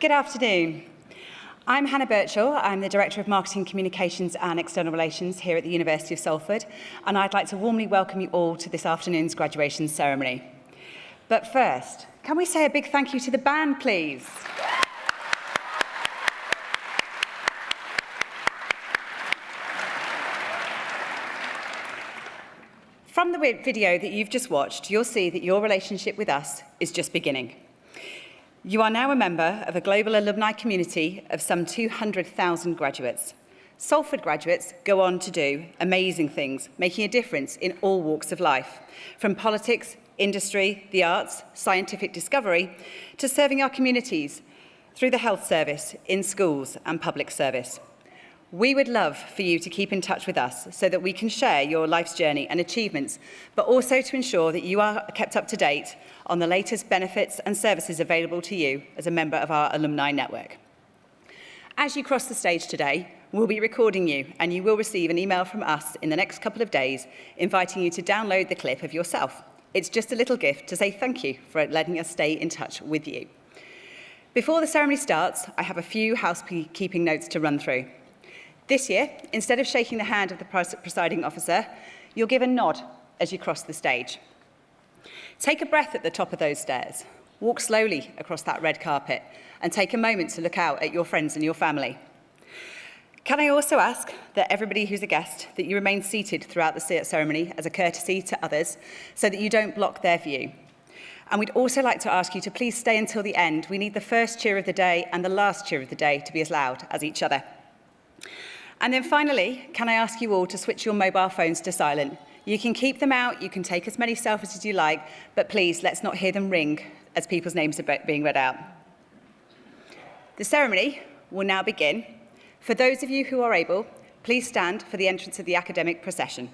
Good afternoon. I'm Hannah Birchall. I'm the Director of Marketing, Communications and External Relations here at the University of Salford, and I'd like to warmly welcome you all to this afternoon's graduation ceremony. But first, can we say a big thank you to the band, please? From the video that you've just watched, you'll see that your relationship with us is just beginning. You are now a member of a global alumni community of some 200,000 graduates. Salford graduates go on to do amazing things, making a difference in all walks of life, from politics, industry, the arts, scientific discovery, to serving our communities through the health service, in schools and public service. We would love for you to keep in touch with us so that we can share your life's journey and achievements, but also to ensure that you are kept up to date on the latest benefits and services available to you as a member of our alumni network. As you cross the stage today, we'll be recording you, and you will receive an email from us in the next couple of days inviting you to download the clip of yourself. It's just a little gift to say thank you for letting us stay in touch with you. Before the ceremony starts, I have a few housekeeping notes to run through. This year, instead of shaking the hand of the presiding officer, you'll give a nod as you cross the stage. Take a breath at the top of those stairs. Walk slowly across that red carpet and take a moment to look out at your friends and your family. Can I also ask that everybody who's a guest, that you remain seated throughout the ceremony as a courtesy to others so that you don't block their view. And we'd also like to ask you to please stay until the end. We need the first cheer of the day and the last cheer of the day to be as loud as each other. And then finally, can I ask you all to switch your mobile phones to silent? You can keep them out, you can take as many selfies as you like, but please, let's not hear them ring as people's names are being read out. The ceremony will now begin. For those of you who are able, please stand for the entrance of the academic procession.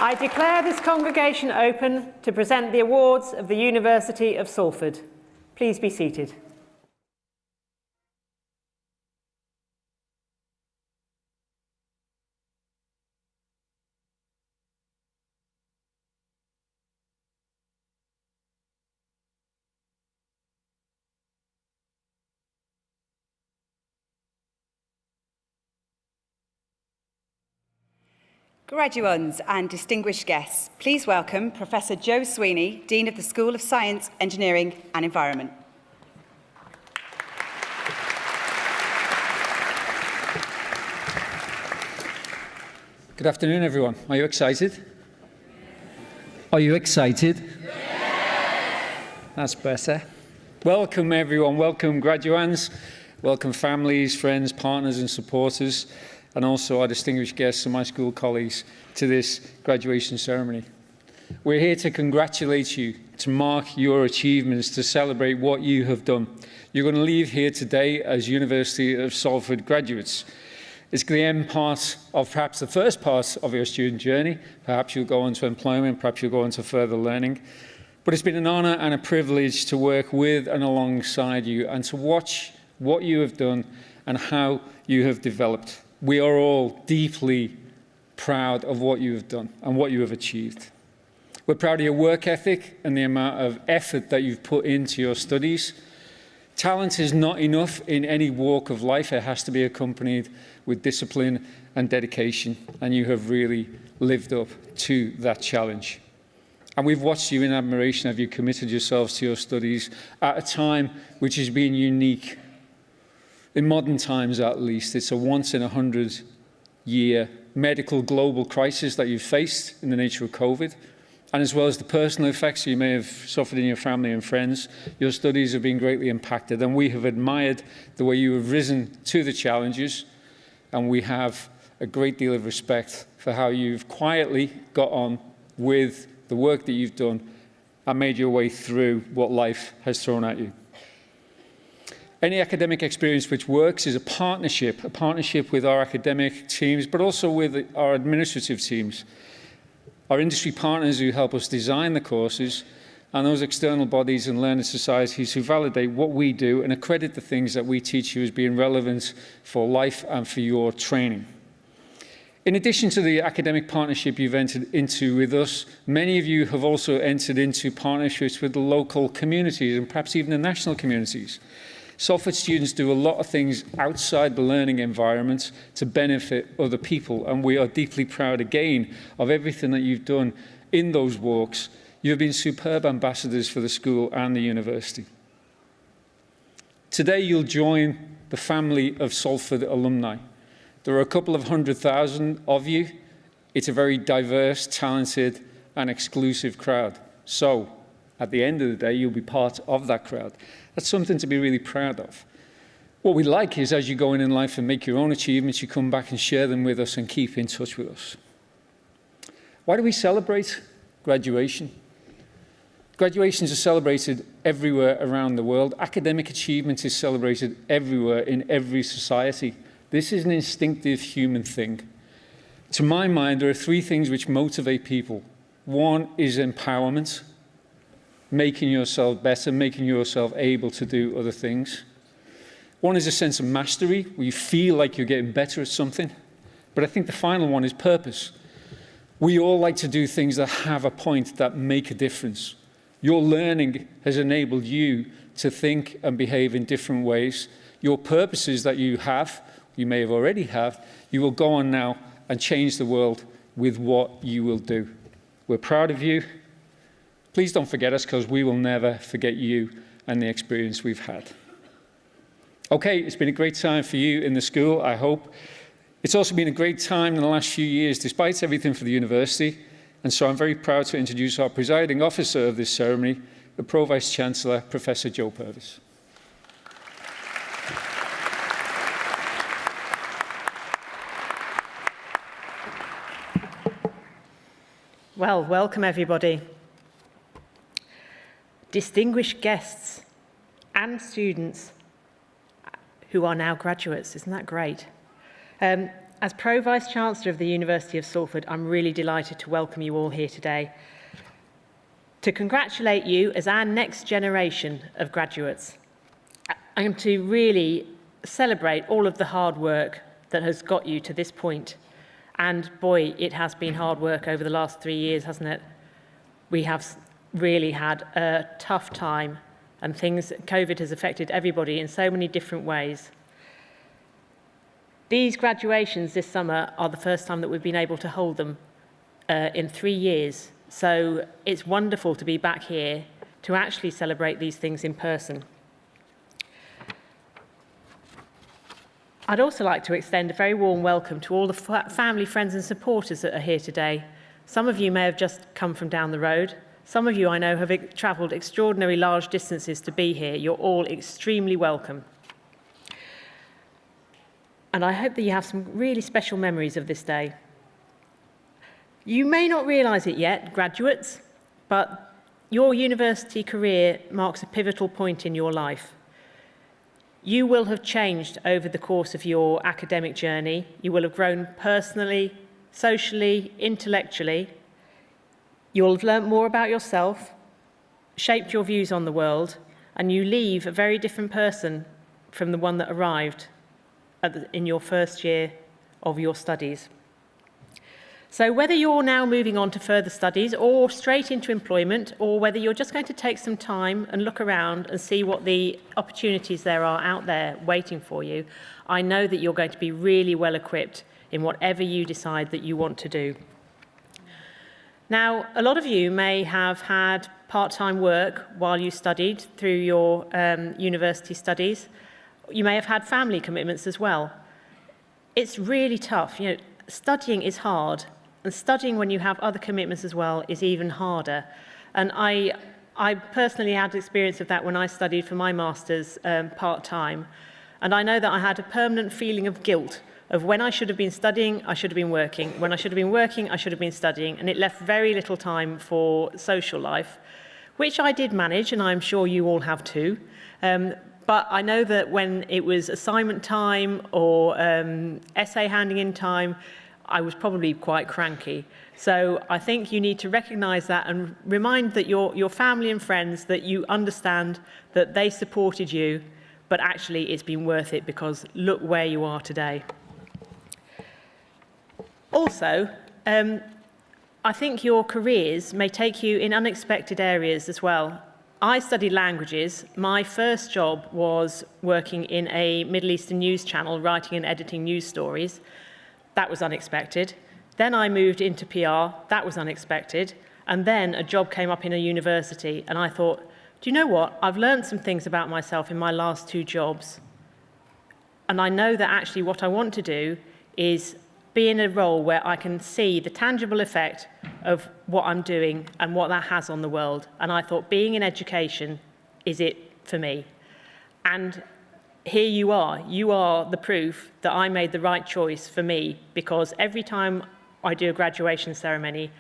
I declare this congregation open to present the awards of the University of Salford. Please be seated. Graduands and distinguished guests, please welcome Professor Joe Sweeney, Dean of the School of Science, Engineering and Environment. Good afternoon, everyone. Are you excited? Are you excited? Yes! That's better. Welcome, everyone. Welcome, graduands. Welcome, families, friends, partners, and supporters, and also our distinguished guests and my school colleagues to this graduation ceremony. We're here to congratulate you, to mark your achievements, to celebrate what you have done. You're going to leave here today as University of Salford graduates. It's the end part of perhaps the first part of your student journey. Perhaps you'll go on to employment, perhaps you'll go on to further learning. But it's been an honour and a privilege to work with and alongside you and to watch what you have done and how you have developed. We are all deeply proud of what you have done and what you have achieved. We're proud of your work ethic and the amount of effort that you've put into your studies. Talent is not enough in any walk of life. It has to be accompanied with discipline and dedication, and you have really lived up to that challenge. And we've watched you in admiration as you committed yourselves to your studies at a time which has been unique. In modern times, at least, it's a once-in-a-100-year medical global crisis that you've faced in the nature of COVID. And as well as the personal effects you may have suffered in your family and friends, your studies have been greatly impacted. And we have admired the way you have risen to the challenges. And we have a great deal of respect for how you've quietly got on with the work that you've done and made your way through what life has thrown at you. Any academic experience which works is a partnership with our academic teams, but also with our administrative teams. Our industry partners who help us design the courses, and those external bodies and learning societies who validate what we do and accredit the things that we teach you as being relevant for life and for your training. In addition to the academic partnership you've entered into with us, many of you have also entered into partnerships with the local communities and perhaps even the national communities. Salford students do a lot of things outside the learning environment to benefit other people, and we are deeply proud again of everything that you've done in those walks. You've been superb ambassadors for the school and the university. Today you'll join the family of Salford alumni. There are a couple of 100,000 of you. It's a very diverse, talented and exclusive crowd. So, at the end of the day, you'll be part of that crowd. That's something to be really proud of. What we like is as you go in life and make your own achievements, you come back and share them with us and keep in touch with us. Why do we celebrate graduation? Graduations are celebrated everywhere around the world. Academic achievement is celebrated everywhere in every society. This is an instinctive human thing. To my mind, there are three things which motivate people. One is empowerment. Making yourself better, making yourself able to do other things. One is a sense of mastery, where you feel like you're getting better at something. But I think the final one is purpose. We all like to do things that have a point, that make a difference. Your learning has enabled you to think and behave in different ways. Your purposes that you have, you may have already have, you will go on now and change the world with what you will do. We're proud of you. Please don't forget us, because we will never forget you and the experience we've had. Okay, it's been a great time for you in the school, I hope. It's also been a great time in the last few years, despite everything for the university. And so I'm very proud to introduce our presiding officer of this ceremony, the Pro-Vice Chancellor, Professor Joe Purvis. Well, welcome everybody. Distinguished guests and students who are now graduates. Isn't that great? As Pro-Vice Chancellor of the University of Salford, I'm really delighted to welcome you all here today to congratulate you as our next generation of graduates and to really celebrate all of the hard work that has got you to this point. And boy, it has been hard work over the last 3 years, hasn't it? We have really had a tough time, and COVID has affected everybody in so many different ways. These graduations this summer are the first time that we've been able to hold them in 3 years. So it's wonderful to be back here to actually celebrate these things in person. I'd also like to extend a very warm welcome to all the family, friends and supporters that are here today. Some of you may have just come from down the road. Some of you I know have travelled extraordinary large distances to be here. You're all extremely welcome. And I hope that you have some really special memories of this day. You may not realise it yet, graduates, but your university career marks a pivotal point in your life. You will have changed over the course of your academic journey. You will have grown personally, socially, intellectually. You'll have learnt more about yourself, shaped your views on the world, and you leave a very different person from the one that arrived in your first year of your studies. So whether you're now moving on to further studies or straight into employment, or whether you're just going to take some time and look around and see what the opportunities there are out there waiting for you, I know that you're going to be really well equipped in whatever you decide that you want to do. Now, a lot of you may have had part-time work while you studied through your university studies. You may have had family commitments as well. It's really tough. You know, studying is hard, and studying when you have other commitments as well is even harder. And I personally had experience of that when I studied for my master's part-time. And I know that I had a permanent feeling of guilt of when I should have been studying, I should have been working. When I should have been working, I should have been studying. And it left very little time for social life, which I did manage, and I'm sure you all have too. But I know that when it was assignment time or essay handing in time, I was probably quite cranky. So I think you need to recognise that and remind that your family and friends that you understand that they supported you, but actually it's been worth it because look where you are today. Also, I think your careers may take you in unexpected areas as well. I studied languages. My first job was working in a Middle Eastern news channel, writing and editing news stories. That was unexpected. Then I moved into PR. That was unexpected. And then a job came up in a university, and I thought, do you know what? I've learned some things about myself in my last two jobs. And I know that actually what I want to do is be in a role where I can see the tangible effect of what I'm doing and what that has on the world. And I thought being in education is it for me. And here you are the proof that I made the right choice for me, because every time I do a graduation ceremony,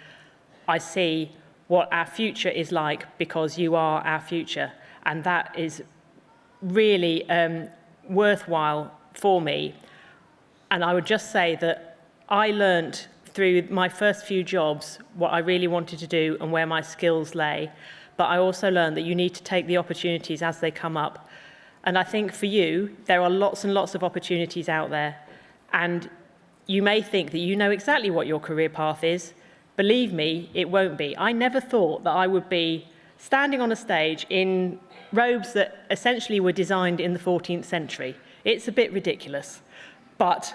I see what our future is like because you are our future. And that is really worthwhile for me. And I would just say that I learnt through my first few jobs what I really wanted to do and where my skills lay. But I also learned that you need to take the opportunities as they come up. And I think for you, there are lots and lots of opportunities out there. And you may think that you know exactly what your career path is. Believe me, it won't be. I never thought that I would be standing on a stage in robes that essentially were designed in the 14th century. It's a bit ridiculous, but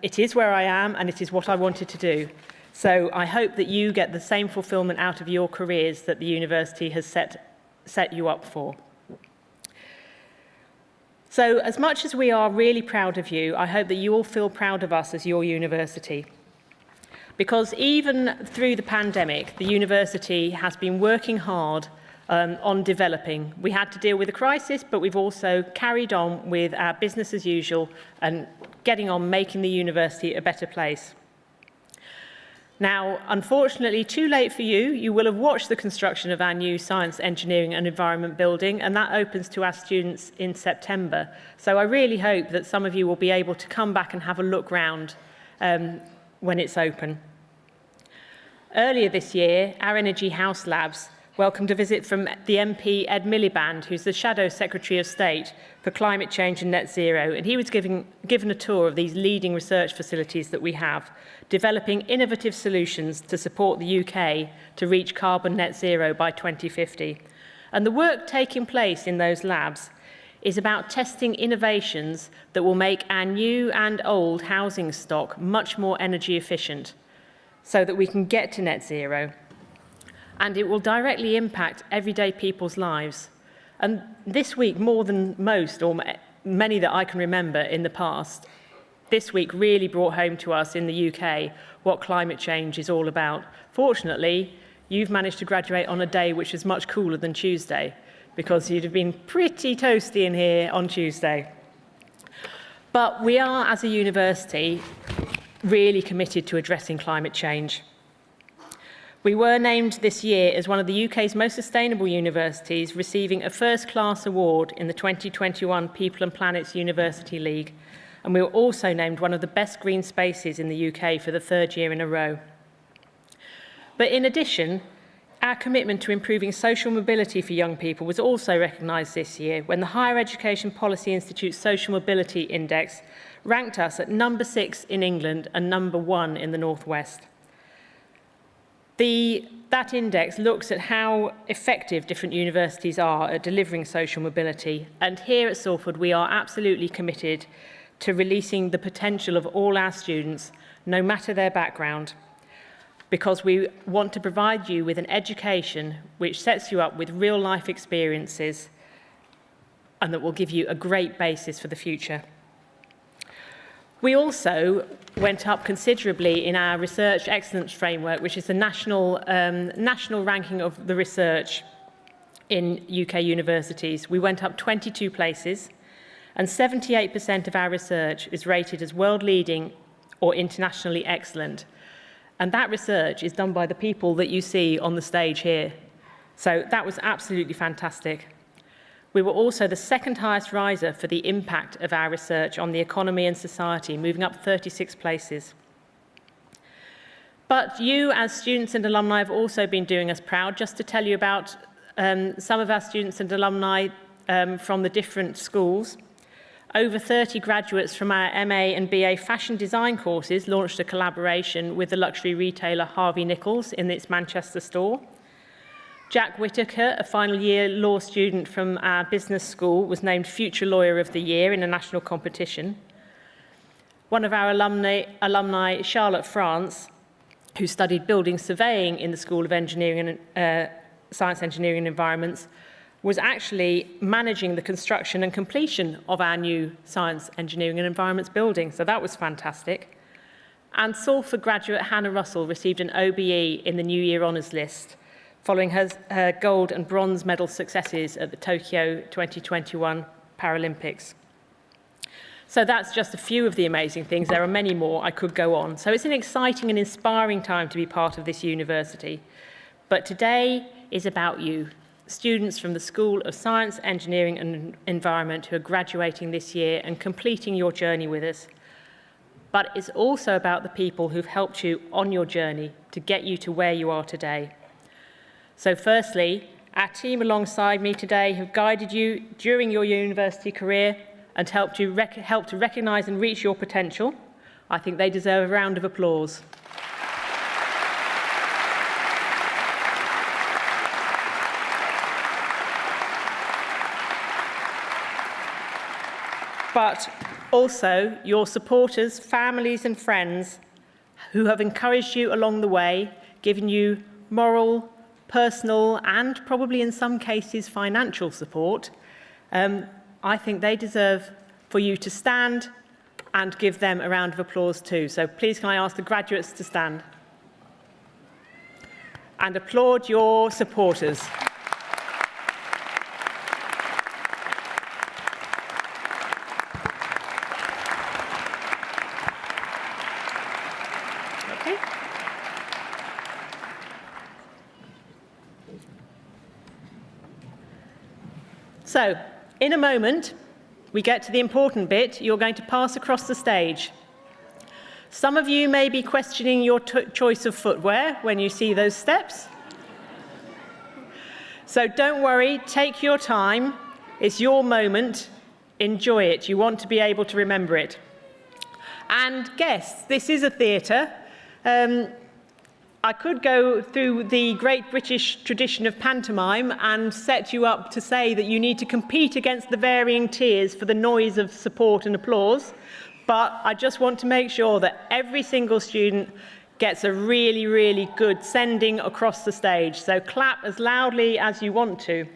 it is where I am, and it is what I wanted to do. So I hope that you get the same fulfilment out of your careers that the university has set you up for. So as much as we are really proud of you, I hope that you all feel proud of us as your university. Because even through the pandemic, the university has been working hard on developing. We had to deal with a crisis, but we've also carried on with our business as usual and getting on making the university a better place. Now, unfortunately, too late for you, you will have watched the construction of our new Science, Engineering and Environment building, and that opens to our students in September. So I really hope that some of you will be able to come back and have a look round when it's open. Earlier this year, our Energy House Labs welcomed a visit from the MP Ed Miliband, who's the Shadow Secretary of State for Climate Change and Net Zero, and he was given a tour of these leading research facilities that we have, developing innovative solutions to support the UK to reach carbon net zero by 2050. And the work taking place in those labs is about testing innovations that will make our new and old housing stock much more energy efficient so that we can get to net zero. And it will directly impact everyday people's lives. And this week, more than most, or many that I can remember in the past, this week really brought home to us in the UK what climate change is all about. Fortunately, you've managed to graduate on a day which is much cooler than Tuesday, because you'd have been pretty toasty in here on Tuesday. But we are, as a university, really committed to addressing climate change. We were named this year as one of the UK's most sustainable universities, receiving a first-class award in the 2021 People and Planet's University League, and we were also named one of the best green spaces in the UK for the third year in a row. But in addition, our commitment to improving social mobility for young people was also recognised this year when the Higher Education Policy Institute's Social Mobility Index ranked us at number 6 in England and number 1 in the North West. That index looks at how effective different universities are at delivering social mobility, and here at Salford we are absolutely committed to releasing the potential of all our students, no matter their background, because we want to provide you with an education which sets you up with real-life experiences and that will give you a great basis for the future. We also went up considerably in our Research Excellence Framework, which is the national ranking of the research in UK universities. We went up 22 places, and 78% of our research is rated as world-leading or internationally excellent. And that research is done by the people that you see on the stage here. So that was absolutely fantastic. We were also the second highest riser for the impact of our research on the economy and society, moving up 36 places. But you, as students and alumni, have also been doing us proud. Just to tell you about some of our students and alumni from the different schools. Over 30 graduates from our MA and BA fashion design courses launched a collaboration with the luxury retailer Harvey Nichols in its Manchester store. Jack Whittaker, a final year law student from our business school, was named Future Lawyer of the Year in a national competition. One of our alumni, Charlotte France, who studied building surveying in the School of Engineering and Science, Engineering and Environments, was actually managing the construction and completion of our new Science, Engineering and Environments building. So that was fantastic. And Salford graduate Hannah Russell received an OBE in the New Year Honours List, following her gold and bronze medal successes at the Tokyo 2021 Paralympics. So that's just a few of the amazing things. There are many more. I could go on. So it's an exciting and inspiring time to be part of this university. But today is about you, students from the School of Science, Engineering and Environment who are graduating this year and completing your journey with us. But it's also about the people who've helped you on your journey to get you to where you are today. So firstly, our team alongside me today have guided you during your university career and helped to recognise and reach your potential. I think they deserve a round of applause. But also your supporters, families and friends who have encouraged you along the way, given you moral, personal and probably in some cases financial support. I think they deserve for you to stand and give them a round of applause too. So please can I ask the graduates to stand and applaud your supporters. So, in a moment, we get to the important bit. You're going to pass across the stage. Some of you may be questioning your choice of footwear when you see those steps. So don't worry, take your time. It's your moment. Enjoy it. You want to be able to remember it. And guests, this is a theatre. I could go through the great British tradition of pantomime and set you up to say that you need to compete against the varying tiers for the noise of support and applause, but I just want to make sure that every single student gets a really, really good sending across the stage. So clap as loudly as you want to.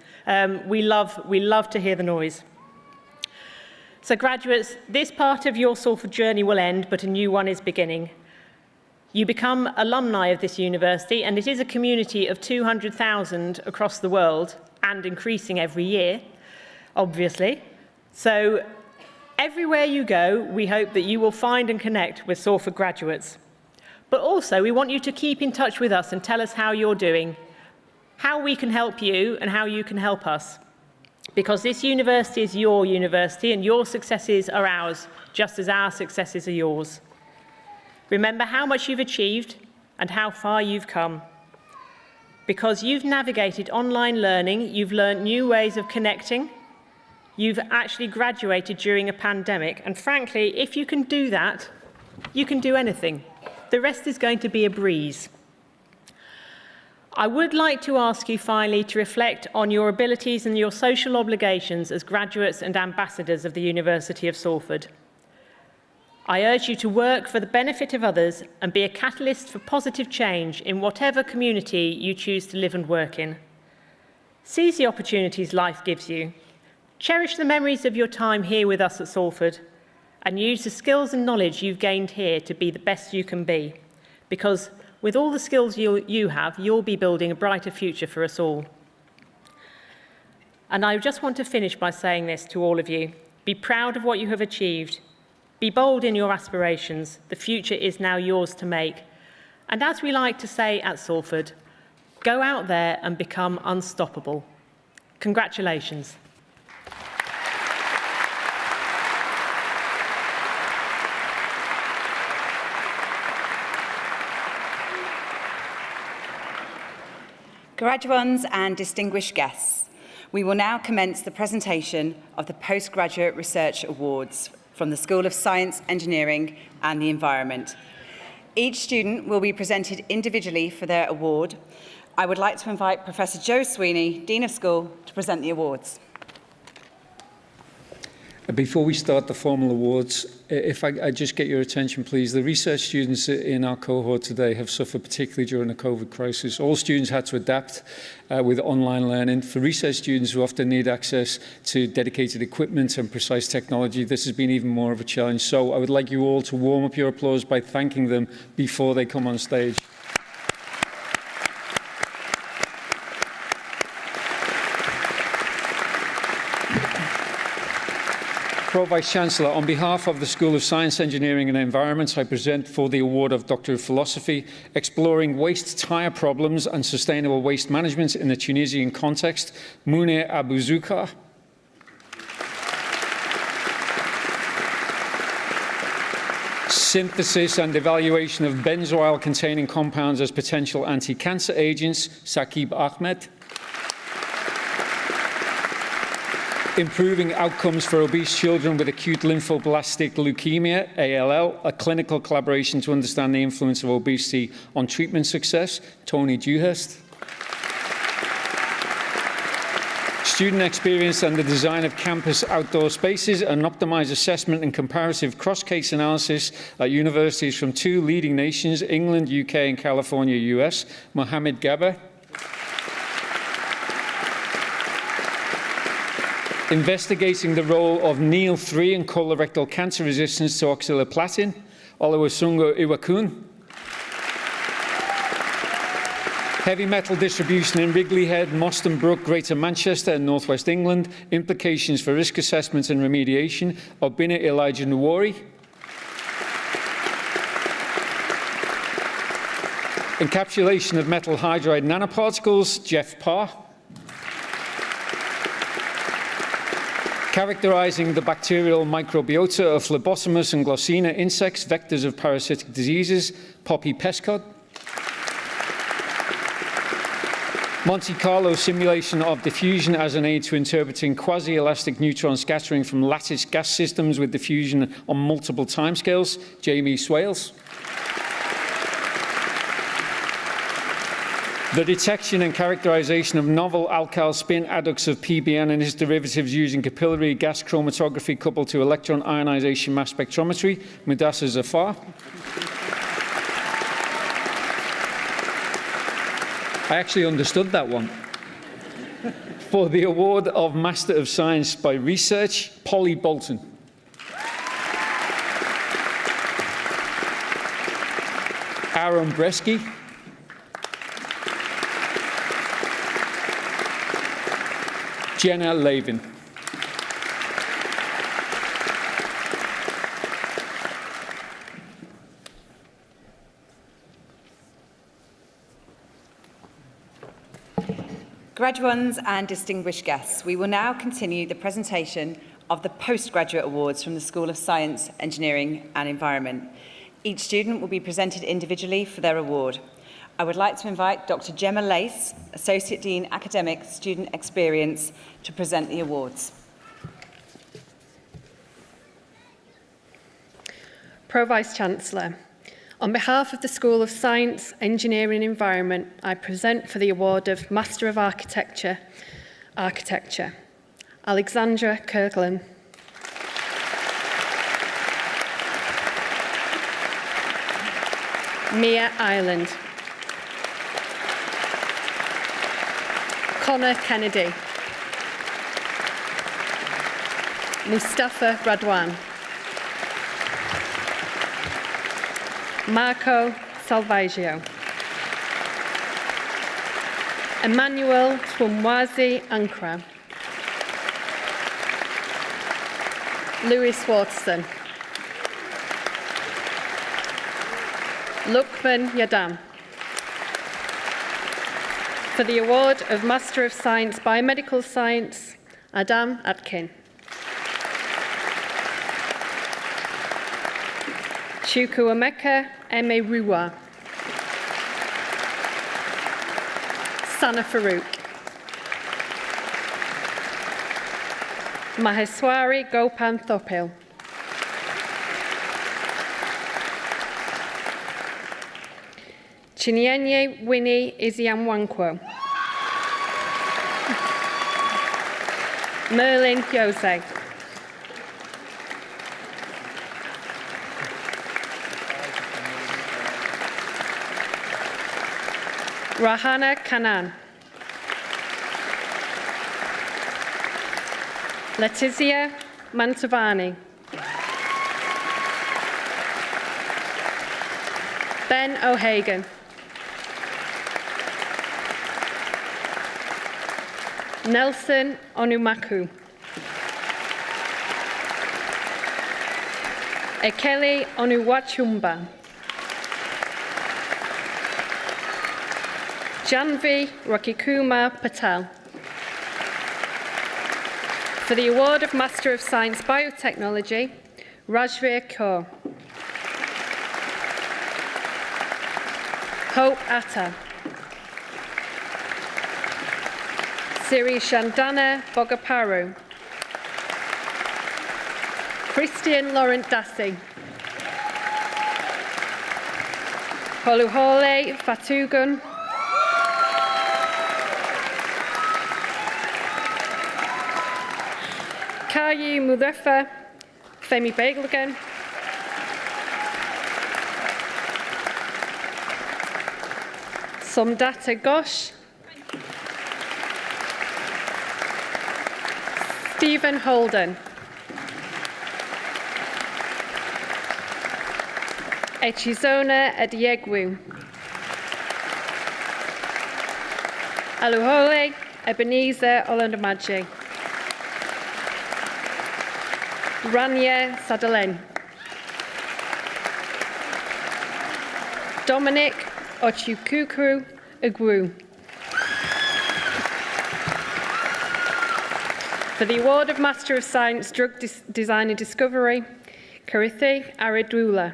We love to hear the noise. So graduates, this part of your Salford journey will end, but a new one is beginning. You become alumni of this university, and it is a community of 200,000 across the world, and increasing every year, obviously. So everywhere you go, we hope that you will find and connect with Salford graduates. But also, we want you to keep in touch with us and tell us how you're doing, how we can help you, and how you can help us. Because this university is your university, and your successes are ours, just as our successes are yours. Remember how much you've achieved and how far you've come. Because you've navigated online learning, you've learned new ways of connecting, you've actually graduated during a pandemic, and frankly, if you can do that, you can do anything. The rest is going to be a breeze. I would like to ask you finally to reflect on your abilities and your social obligations as graduates and ambassadors of the University of Salford. I urge you to work for the benefit of others and be a catalyst for positive change in whatever community you choose to live and work in. Seize the opportunities life gives you. Cherish the memories of your time here with us at Salford, and use the skills and knowledge you've gained here to be the best you can be, because with all the skills you have, you'll be building a brighter future for us all. And I just want to finish by saying this to all of you. Be proud of what you have achieved. Be bold in your aspirations. The future is now yours to make. And as we like to say at Salford, go out there and become unstoppable. Congratulations. Graduands and distinguished guests, we will now commence the presentation of the Postgraduate Research Awards from the School of Science, Engineering and the Environment. Each student will be presented individually for their award. I would like to invite Professor Joe Sweeney, Dean of School, to present the awards. Before we start the formal awards, if I just get your attention, please. The research students in our cohort today have suffered particularly during the COVID crisis. All students had to adapt with online learning. For research students who often need access to dedicated equipment and precise technology, this has been even more of a challenge. So I would like you all to warm up your applause by thanking them before they come on stage. Pro Vice Chancellor, on behalf of the School of Science, Engineering and Environment, I present for the award of Doctor of Philosophy, Exploring Waste Tire Problems and Sustainable Waste Management in the Tunisian Context, Mounir Abouzouka. Synthesis and evaluation of benzoyl-containing compounds as potential anti-cancer agents, Saqib Ahmed. Improving outcomes for obese children with acute lymphoblastic leukemia, ALL, a clinical collaboration to understand the influence of obesity on treatment success, Tony Dewhurst. Student experience and the design of campus outdoor spaces, an optimized assessment and comparative cross-case analysis at universities from 2 leading nations, England, UK and California, US, Mohammed Gabber. Investigating the role of NEAL3 in colorectal cancer resistance to oxaliplatin, Oluwasegun Iwakun. Heavy metal distribution in Wrigley Head, Moston Brook, Greater Manchester and North West England, implications for risk assessment and remediation, Obina Elijah Nwori. Encapsulation of metal hydride nanoparticles, Jeff Parr. Characterizing the bacterial microbiota of Phlebotomus and Glossina insects, vectors of parasitic diseases, Poppy Pescott. Monte Carlo simulation of diffusion as an aid to interpreting quasi-elastic neutron scattering from lattice gas systems with diffusion on multiple timescales, Jamie Swales. The detection and characterization of novel alkyl spin adducts of PBN and its derivatives using capillary gas chromatography coupled to electron ionization mass spectrometry, Mudassar Zafar. I actually understood that one. For the award of Master of Science by Research, Polly Bolton. Aaron Bresky. Jenna Lavin. Graduands and distinguished guests, we will now continue the presentation of the Postgraduate Awards from the School of Science, Engineering and Environment. Each student will be presented individually for their award. I would like to invite Dr. Gemma Lace, Associate Dean Academic Student Experience, to present the awards. Pro-Vice Chancellor, on behalf of the School of Science, Engineering and Environment, I present for the award of Master of Architecture, Alexandra Kirkland. Mia Ireland. Connor Kennedy. Mustafa Radwan. Marco Salvaggio. Emmanuel Twumwazi Ankra. Louis Watson. Lukman Yadam. For the award of Master of Science, Biomedical Science, Adam Atkin. Chukwuemeka Emeruwa. Sana Farouk. Maheswari Gopan Thopil. Chinyenye Winnie Iziamwankwo. Merlin Jose. Rahana Kanan. Letizia Mantovani. Ben O'Hagan. Nelson Onumaku. Ekele Onuwachumba. Janvi Rakikuma Patel. For the award of Master of Science Biotechnology, Rajveer Kaur. Hope Atta. Siri Shandana Bogaparu. Christian Laurent Dassi. Holuhole Fatugun. Kayu Mudefa Femi Bagelgan. Somdata Ghosh. Stephen Holden. Echizona Adiegwu. Aluhole Ebenezer Olundamaji. Rania Sadalen. Dominic Ochukwukwu Egwu. For the award of Master of Science, Drug Design and Discovery, Karithi Aridula.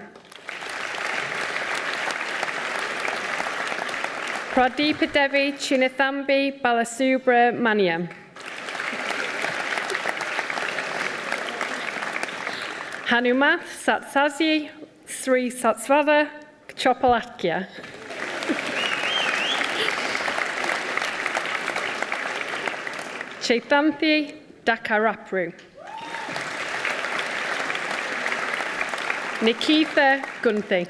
Pradeepa Devi Chinathambi Balasubra Maniam. Hanumath Satsazi Sri Satsvada Chopalakya. Chaitanthi Dakarapru. Nikitha Gunthi.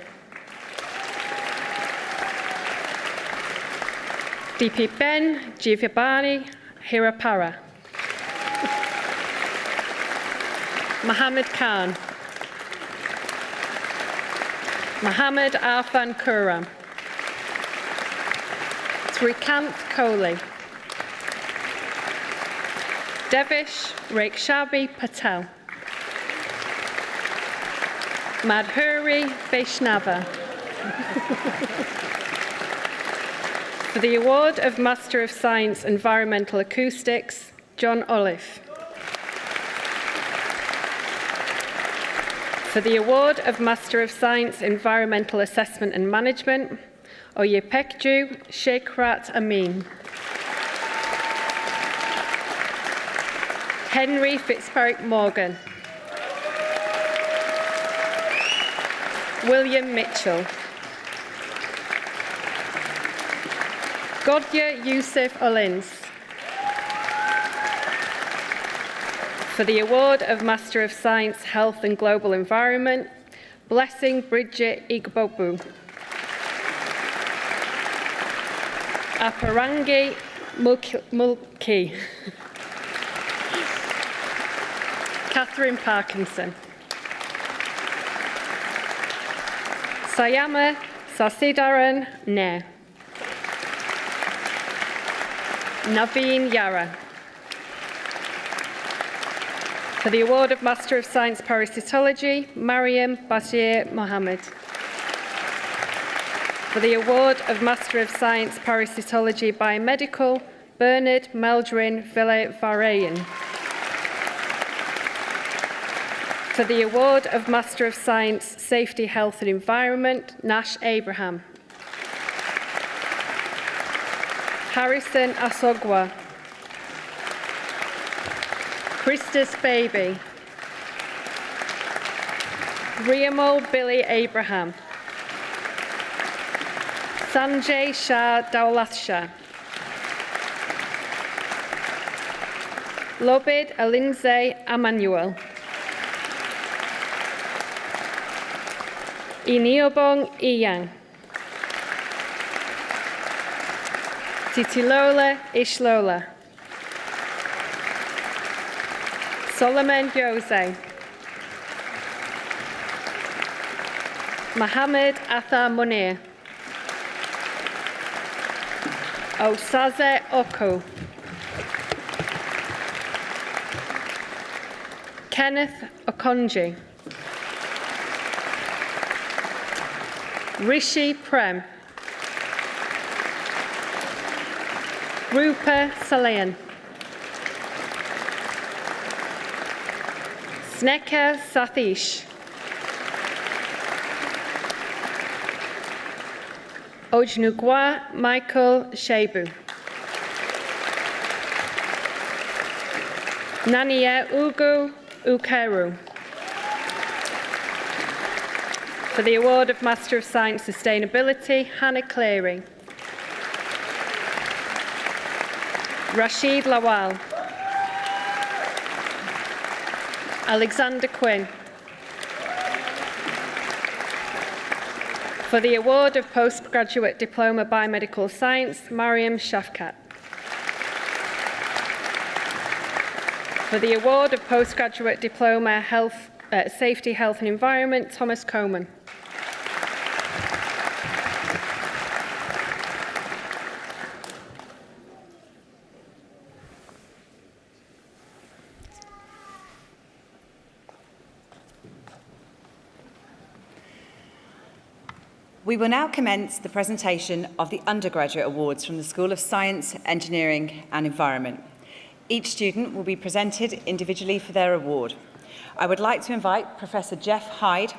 DP Ben Jivabani Hirapara. Mohammed Khan. Mohammed Arfan Kuram. Srikanth Kohli. Devish Rekshabi Patel. Madhuri Vaishnava. For the award of Master of Science Environmental Acoustics, John Olive. For the award of Master of Science Environmental Assessment and Management, Oyepekju Sheikrat Amin. Henry Fitzpatrick Morgan. William Mitchell. Godya Yusuf Olins. For the award of Master of Science, Health and Global Environment, Blessing Bridget Igbobu. Aparangi Mulki. Catherine Parkinson. Sayama Sasidaran Ne. Naveen Yara. For the award of Master of Science Parasitology, Mariam Bashir Mohammed. For the award of Master of Science Parasitology Biomedical, Bernard Meldrin Villevarayan. For the award of Master of Science Safety, Health and Environment, Nash Abraham. Harrison Asogwa. Christus Baby. Riamol Billy Abraham. Sanjay Shah Daulat Shah. Lobid Alinze Emmanuel. Iniobong Iyang. Titilola Ishlola. Solomon Jose. Mohammed Athar Munir. Osaze Oko. Kenneth Okonji. Rishi Prem. Rupa Salayan. Sneka Sathish. Ojnugwa Michael Shebu. Nania Ugu Ukeru. For the award of Master of Science Sustainability, Hannah Cleary. Rashid Lawal. Alexander Quinn. For the award of Postgraduate Diploma Biomedical Science, Mariam Shafkat. For the award of Postgraduate Diploma Safety, Health and Environment, Thomas Coleman. We will now commence the presentation of the Undergraduate Awards from the School of Science, Engineering and Environment. Each student will be presented individually for their award. I would like to invite Professor Jeff Hyde,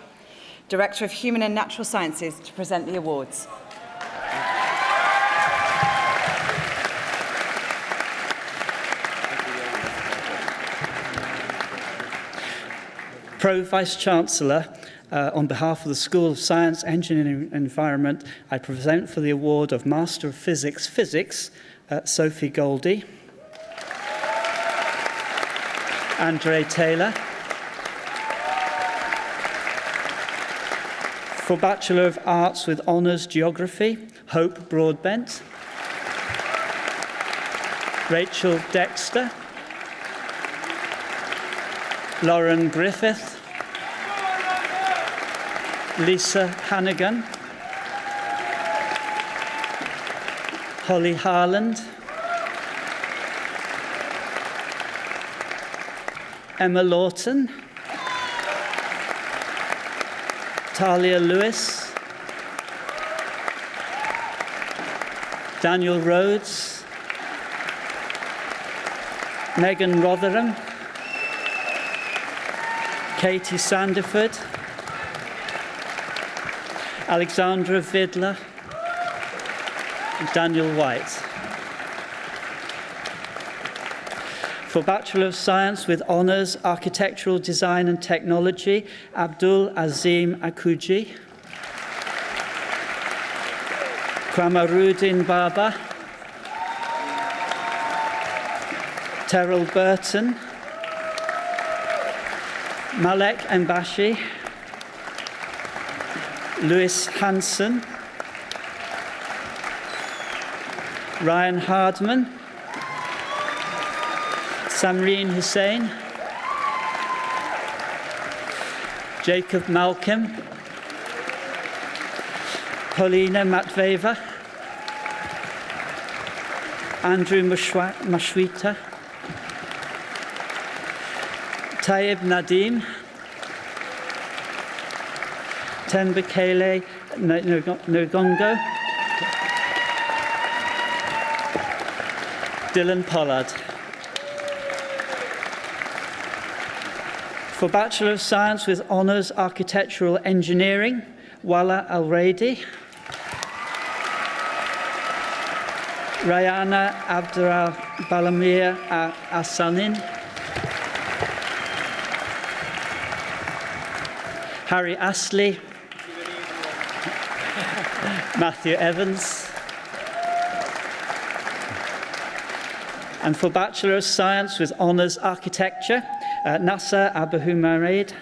Director of Human and Natural Sciences, to present the awards. Pro-Vice Chancellor, on behalf of the School of Science, Engineering and Environment, I present for the award of Master of Physics, Sophie Goldie. Andre Taylor. For Bachelor of Arts with Honours Geography, Hope Broadbent. Rachel Dexter. Lauren Griffith. Lisa Hannigan, Holly Harland, Emma Lawton, Talia Lewis, Daniel Rhodes, Megan Rotherham, Katie Sandiford, Alexandra Vidler, Daniel White. For Bachelor of Science with Honours, Architectural Design and Technology, Abdul Azim Akuji. Kwamaruddin Baba. Terrell Burton. Malek Mbashi. Lewis Hansen. Ryan Hardman. Samreen Hussain. Jacob Malcolm. Paulina Matveva. Andrew Mashwita. Taib Nadim. Tembekele Ngongo. Dylan Pollard. For Bachelor of Science with Honours Architectural Engineering, Wala Al-Raidi. Rayana Abdurrah Balamir Asanin. Harry Astley. Matthew Evans. And for Bachelor of Science with Honours Architecture, Nasser Abuhumaid,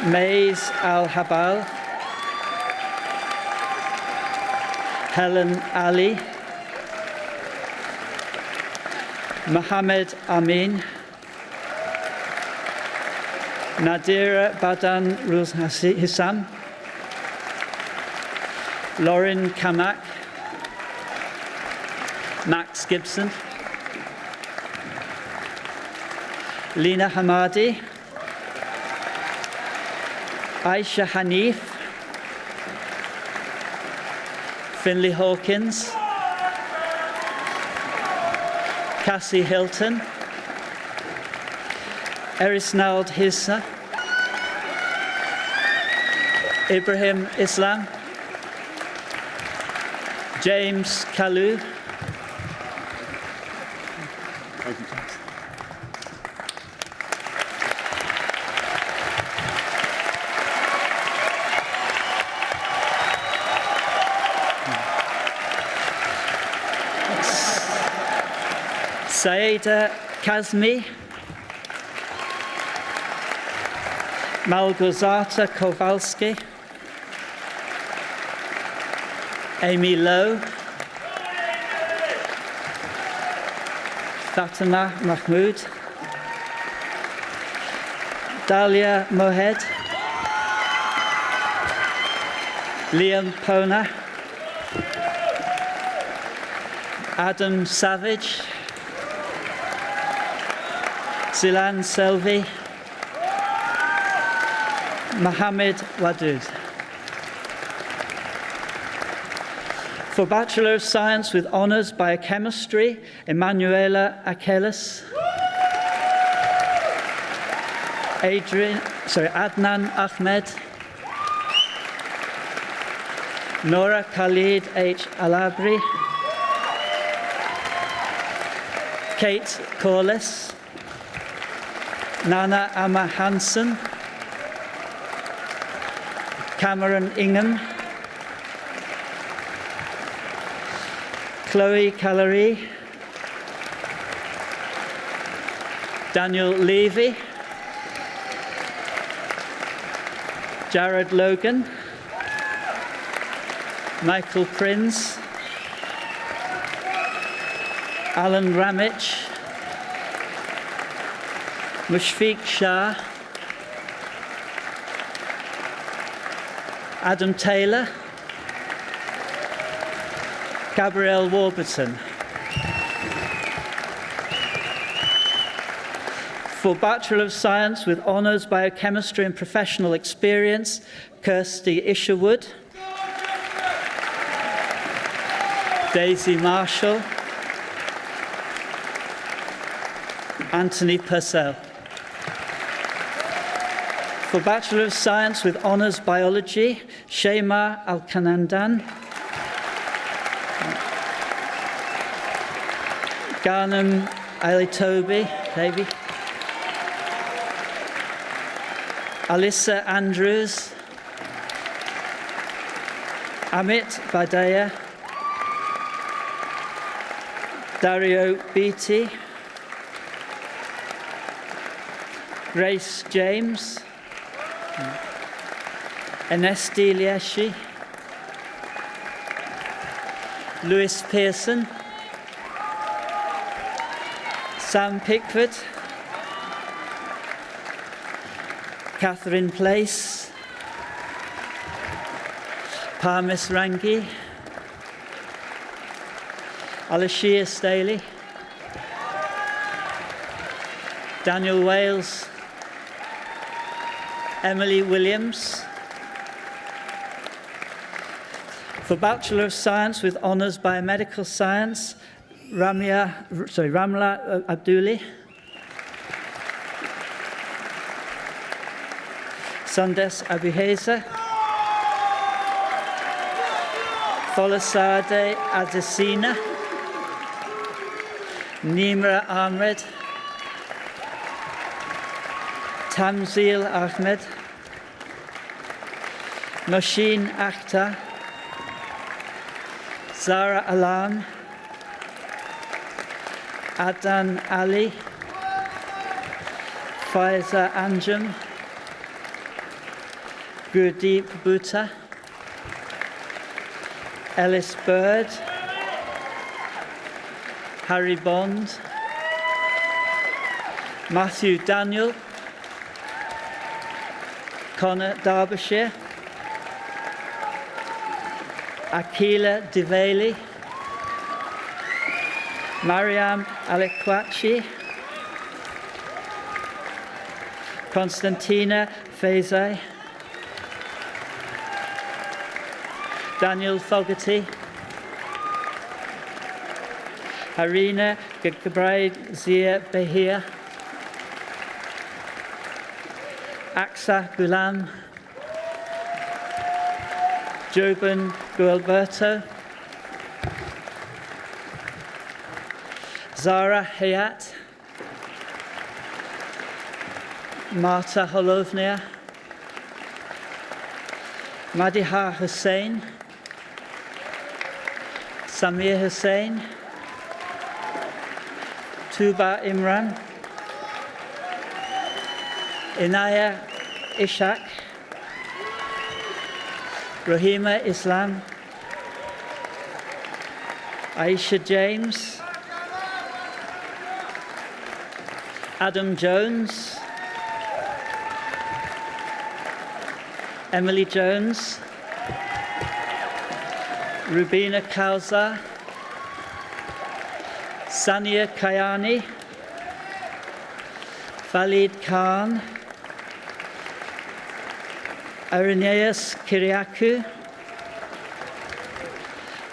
Mays Al-Habal, Helen Ali, Mohammed Amin, Nadira Badan Ruz Hissam, Lauren Kamak, Max Gibson, Lena Hamadi, Aisha Hanif, Finley Hawkins, Cassie Hilton, Erisnald Hissa, Ibrahim Islam, James Kalu, Saida Kazmi, Malgorzata Kowalski, Amy Lowe, Fatima Mahmood, Dalia Mohed, Liam Pona, Adam Savage, Zilan Selvi, Mohammed Wadud. For Bachelor of Science with Honours Biochemistry, Emanuela Akelis, Adnan Ahmed, Nora Khalid H. Alabri, Kate Corliss, Nana Amma Hansen, Cameron Ingham, Chloe Callery, Daniel Levy, Jared Logan, Michael Prince, Alan Ramich, Mushfiq Shah, Adam Taylor, Gabrielle Warburton. For Bachelor of Science with Honours Biochemistry and Professional Experience, Kirsty Isherwood, Daisy Marshall, Anthony Purcell. For Bachelor of Science with Honours Biology, Shema Alkanandan, Garnham Alitobi, Davey, Alyssa Andrews, Amit Badaya, Dario Beatty, Grace James, Enesti Lieshi, Lewis Pearson, Sam Pickford, Catherine Place, Parmis Rangi, Alashia Staley, Daniel Wales, Emily Williams. For Bachelor of Science with Honours Biomedical Science, Ramla Abduli, Sandes Abuheza, Folasade Adesina, Nimra Ahmed, Tamzil Ahmed, Noshin Akhtar, Zara Alam, Adan Ali, Faiza Anjum, Gurdeep Bhutta, Ellis Bird, Harry Bond, Matthew Daniel, Connor Derbyshire, Akila Diveli, Mariam Alekwachi, Constantina Faisai, Daniel Fogarty, Harina Gabraid Zia Behir, Aksa Gulam, Joban Gualberto, Zara Hayat, Marta Holovnia, Madiha Hussain, Samir Hussain, Tuba Imran, Inaya Ishak, Rahima Islam, Aisha James, Adam Jones, Emily Jones, Rubina Kauza, Sania Kayani, Khalid Khan, Irenaeus Kiriakou,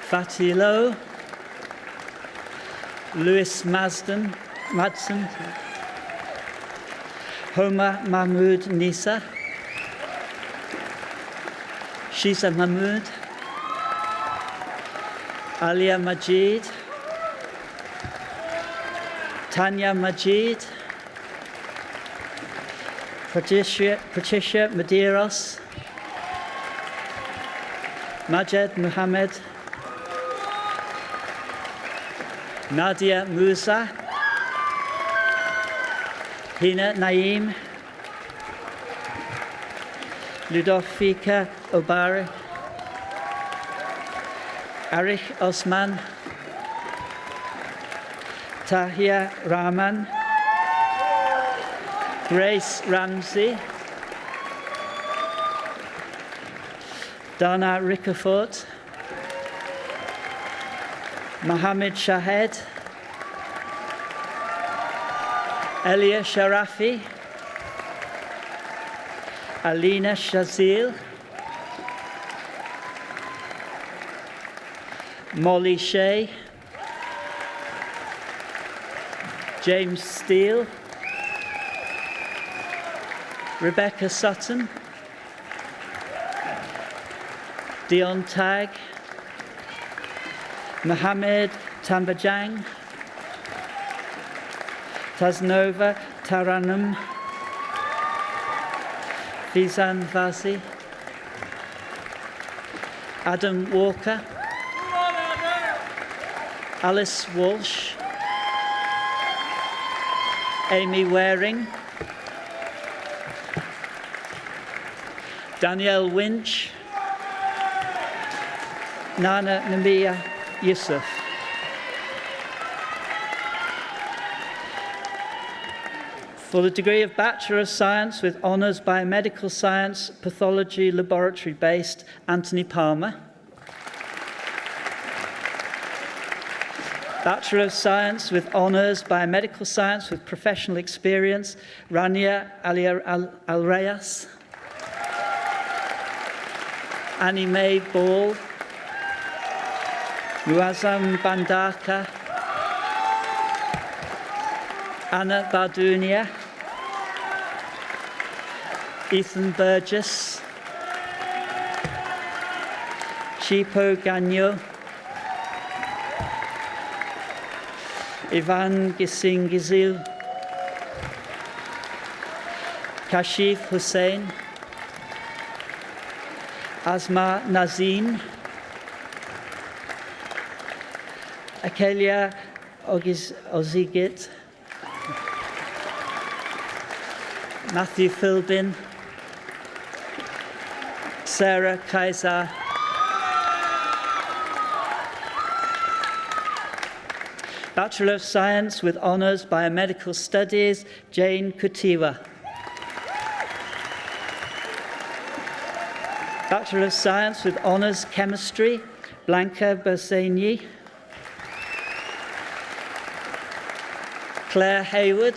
Fatih Lowe, Louis Madsen, Homa Mahmood Nisa, Shisa Mahmood, Alia Majid, Tanya Majid, Patricia Medeiros, Majed Muhammad, Nadia Musa, Hina Naeem, Ludovika Obari, Arif Osman, Tahia Rahman, Grace Ramsey, Dana Rickerford, Mohammed Shahed, Elia Sharafi, Alina Shazil, Molly Shea, James Steele, Rebecca Sutton, Dion Tag, Mohammed Tambajang, Taznova Taranum, Fizan Vasi, Adam Walker, Alice Walsh, Amy Waring, Danielle Winch, Nana Namia Yusuf. For the degree of Bachelor of Science with Honours Biomedical Science, Pathology Laboratory based, Anthony Palmer. Bachelor of Science with Honours Biomedical Science with Professional Experience, Rania Al-Reyes. Annie Mae Ball, Muazzam Bandaka, Anna Bardunia, Ethan Burgess, Chipo Gagnon, Ivan Gisingizil, Kashif Hussain, Asma Nazin, Akelia Ozigit, Matthew Philbin, Sarah Kaiser, Bachelor of Science with Honours Biomedical Studies, Jane Kutiwa. Bachelor of Science with Honours Chemistry, Blanca Bersani. Claire Hayward,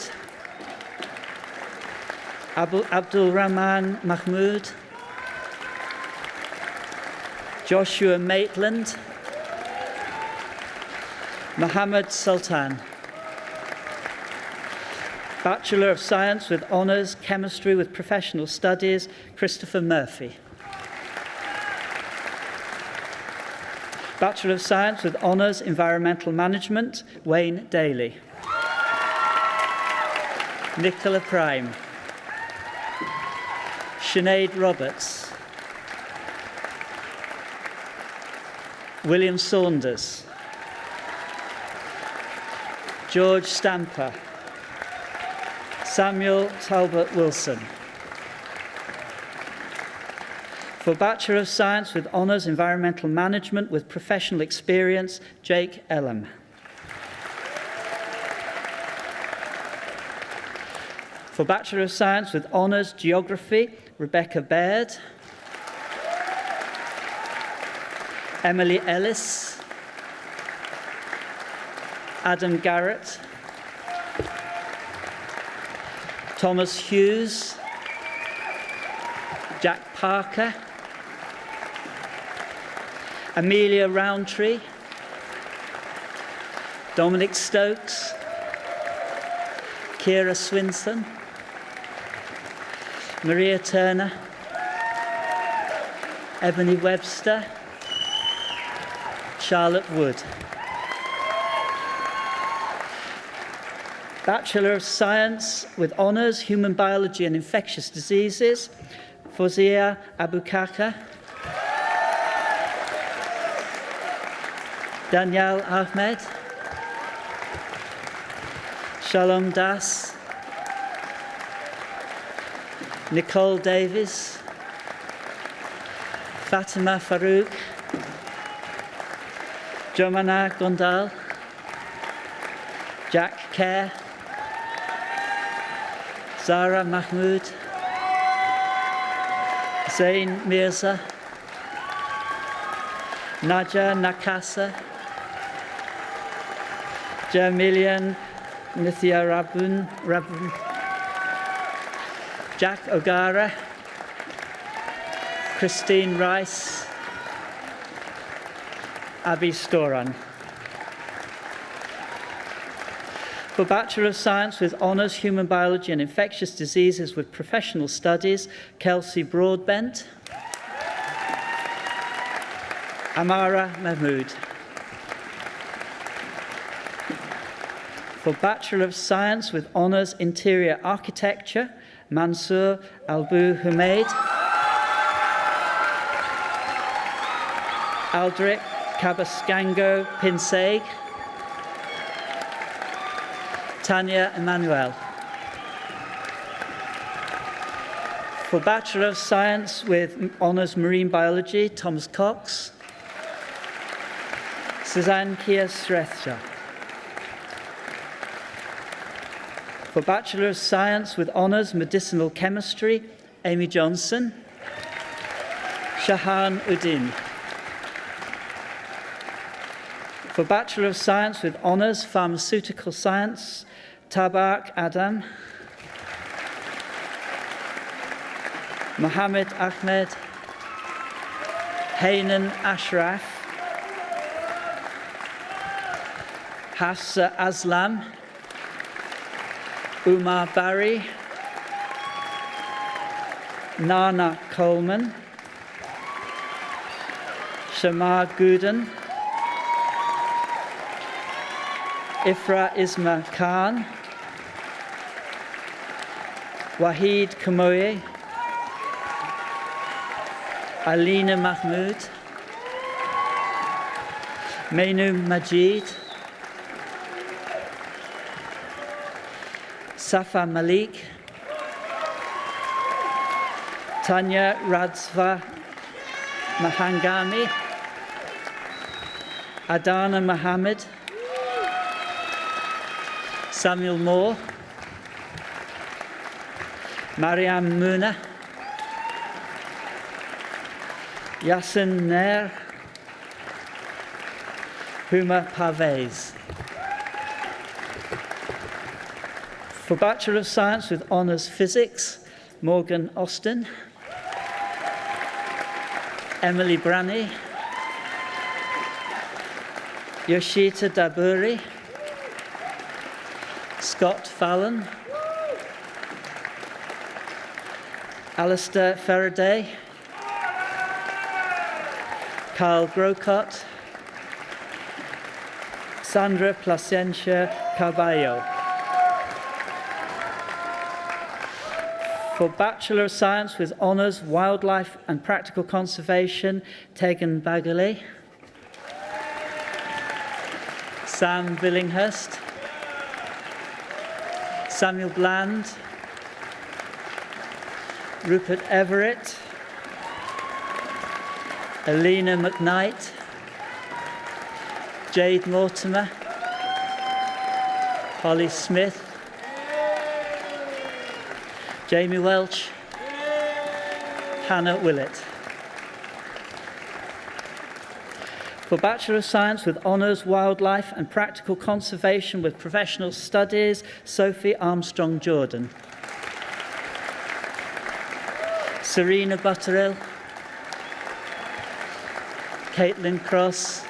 Abdul Rahman Mahmood, Joshua Maitland, Mohammed Sultan. Bachelor of Science with Honours Chemistry with Professional Studies, Christopher Murphy. Bachelor of Science with Honours Environmental Management, Wayne Daly. Nicola Prime. Sinead Roberts. William Saunders. George Stamper. Samuel Talbot Wilson. For Bachelor of Science with Honours Environmental Management with Professional Experience, Jake Elam. For Bachelor of Science with Honours Geography, Rebecca Baird. Emily Ellis. Adam Garrett. Thomas Hughes. Jack Parker. Amelia Roundtree, Dominic Stokes, Kira Swinson, Maria Turner, Ebony Webster, Charlotte Wood. Bachelor of Science with Honours Human Biology and Infectious Diseases, Fozia Abukaka, Danielle Ahmed, Shalom Das, Nicole Davies, Fatima Farouk, Jomana Gondal, Jack Kerr, Zara Mahmood, Zain Mirza, Naja Nakasa, Jamilian Nithya Rabun, Jack O'Gara, Christine Rice, Abby Storan. For Bachelor of Science with Honours Human Biology and Infectious Diseases with Professional Studies, Kelsey Broadbent, Amara Mahmood. For Bachelor of Science with Honours Interior Architecture, Mansour Albu Humaid, Aldrich Cabascango Pinsaig, Tanya Emmanuel. For Bachelor of Science with Honours Marine Biology, Thomas Cox, Suzanne Kia Srethja. For Bachelor of Science with Honours Medicinal Chemistry, Amy Johnson, Shahan Uddin. For Bachelor of Science with Honours Pharmaceutical Science, Tabark Adam, Mohammed Ahmed, Hainan Ashraf, Hafsa Aslam, Umar Barry, Nana Coleman, Shamar Gooden, Ifra Isma Khan, Wahid Kamoye, Alina Mahmood, Mainu Majid, Safa Malik, Tanya Radzva Mahangami, Adana Mohammed, Samuel Moore, Mariam Muna, Yasin Nair, Huma Parvez. For Bachelor of Science with Honours Physics, Morgan Austin, Emily Branney, Yoshita Daburi, Scott Fallon, Alistair Faraday, Carl Grocott, Sandra Placencia Carballo. For Bachelor of Science with Honours Wildlife and Practical Conservation, Tegan Bagley, Sam Billinghurst, Samuel Bland, Rupert Everett, Alina McKnight, Jade Mortimer, Holly Smith, Jamie Welch, Hannah Willett. For Bachelor of Science with Honours Wildlife and Practical Conservation with Professional Studies, Sophie Armstrong Jordan. Serena Butterill, Caitlin Cross,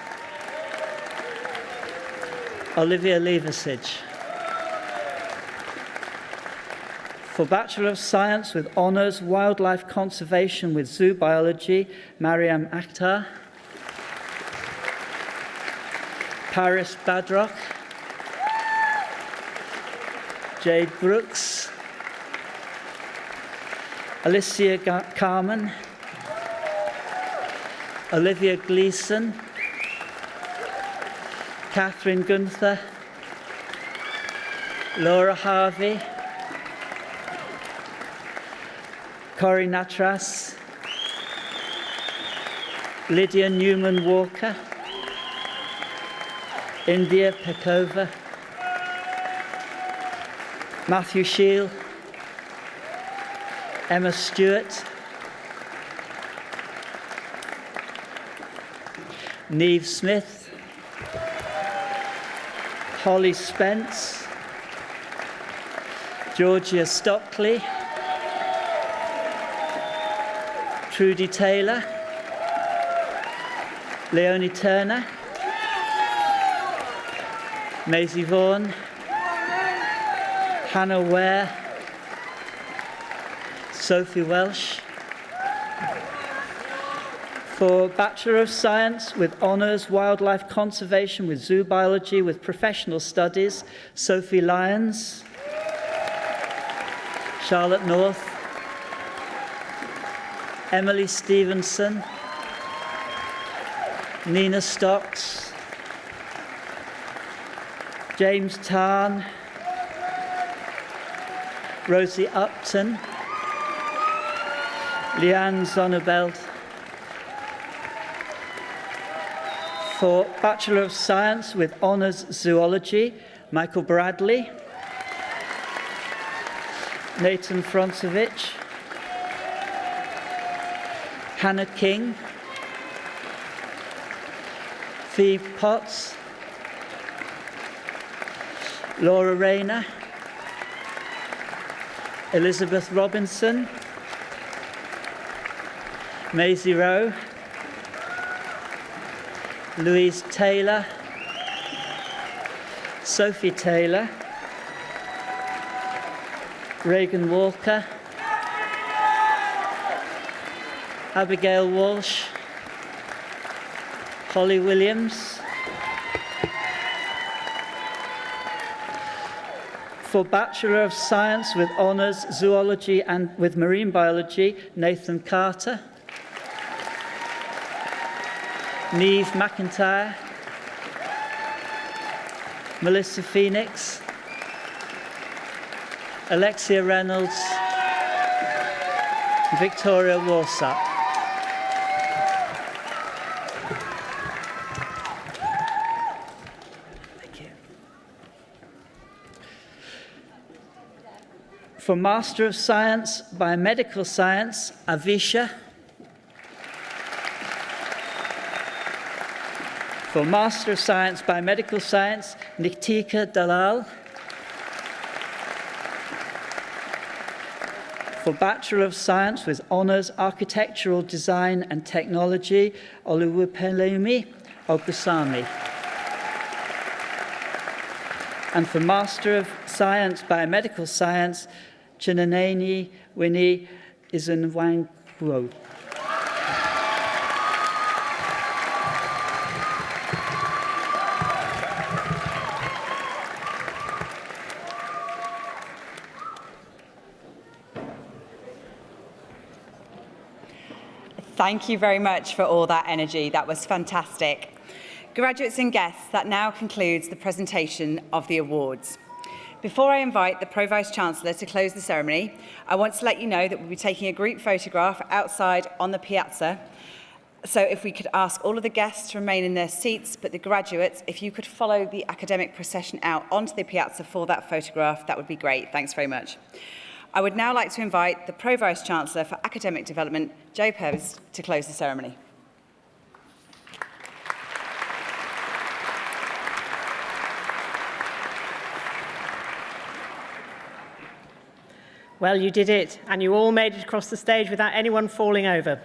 Olivia Leversige. For Bachelor of Science with Honours Wildlife Conservation with Zoo Biology, Mariam Akhtar, Paris Badrock, Jade Brooks, Alicia Carmen, Olivia Gleeson, Catherine Gunther, Laura Harvey, Corey Natras, Lydia Newman-Walker, India Pekova, Matthew Shield, Emma Stewart, Neve Smith, Holly Spence, Georgia Stockley, Trudy Taylor, Leonie Turner, Maisie Vaughan, Hannah Ware, Sophie Welsh. For Bachelor of Science with Honours Wildlife Conservation with Zoo Biology with Professional Studies, Sophie Lyons, Charlotte North, Emily Stevenson, Nina Stocks, James Tarn, Rosie Upton, Leanne Zonnebelt. For Bachelor of Science with Honours Zoology, Michael Bradley, Nathan Fronsovich, Hannah King, Phoebe Potts, Laura Rayner, Elizabeth Robinson, Maisie Rowe, Louise Taylor, Sophie Taylor, Reagan Walker, Abigail Walsh, Holly Williams. For Bachelor of Science with Honours Zoology and with Marine Biology, Nathan Carter, Neve McIntyre, Melissa Phoenix, Alexia Reynolds, Victoria Warsop. Thank you. For Master of Science, Biomedical Science, Avisha. For Master of Science, Biomedical Science, Niktika Dalal. For Bachelor of Science with Honours Architectural Design and Technology, Oluwapelumi Ogusami. And for Master of Science, Biomedical Science, Chinaneni Winnie Izenwangwo. Thank you very much for all that energy. That was fantastic. Graduates and guests, that now concludes the presentation of the awards. Before I invite the Pro-Vice Chancellor to close the ceremony, I want to let you know that we'll be taking a group photograph outside on the piazza. So if we could ask all of the guests to remain in their seats, but the graduates, if you could follow the academic procession out onto the piazza for that photograph, that would be great. Thanks very much. I would now like to invite the Pro-Vice Chancellor for Academic Development, Joe Purvis, to close the ceremony. Well, you did it, and you all made it across the stage without anyone falling over.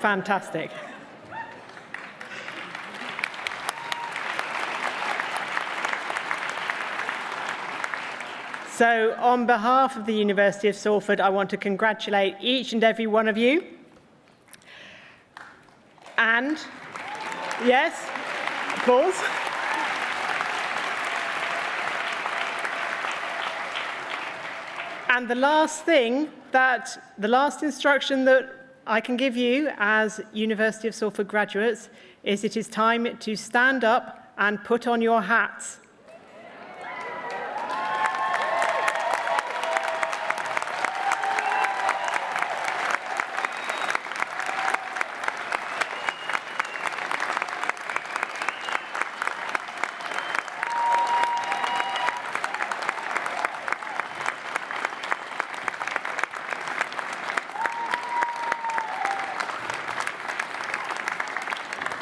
Fantastic. So, on behalf of the University of Salford, I want to congratulate each and every one of you. And, yes, applause. And the last instruction that I can give you as University of Salford graduates is it is time to stand up and put on your hats.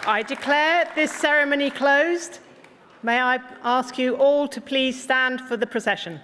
I declare this ceremony closed. May I ask you all to please stand for the procession.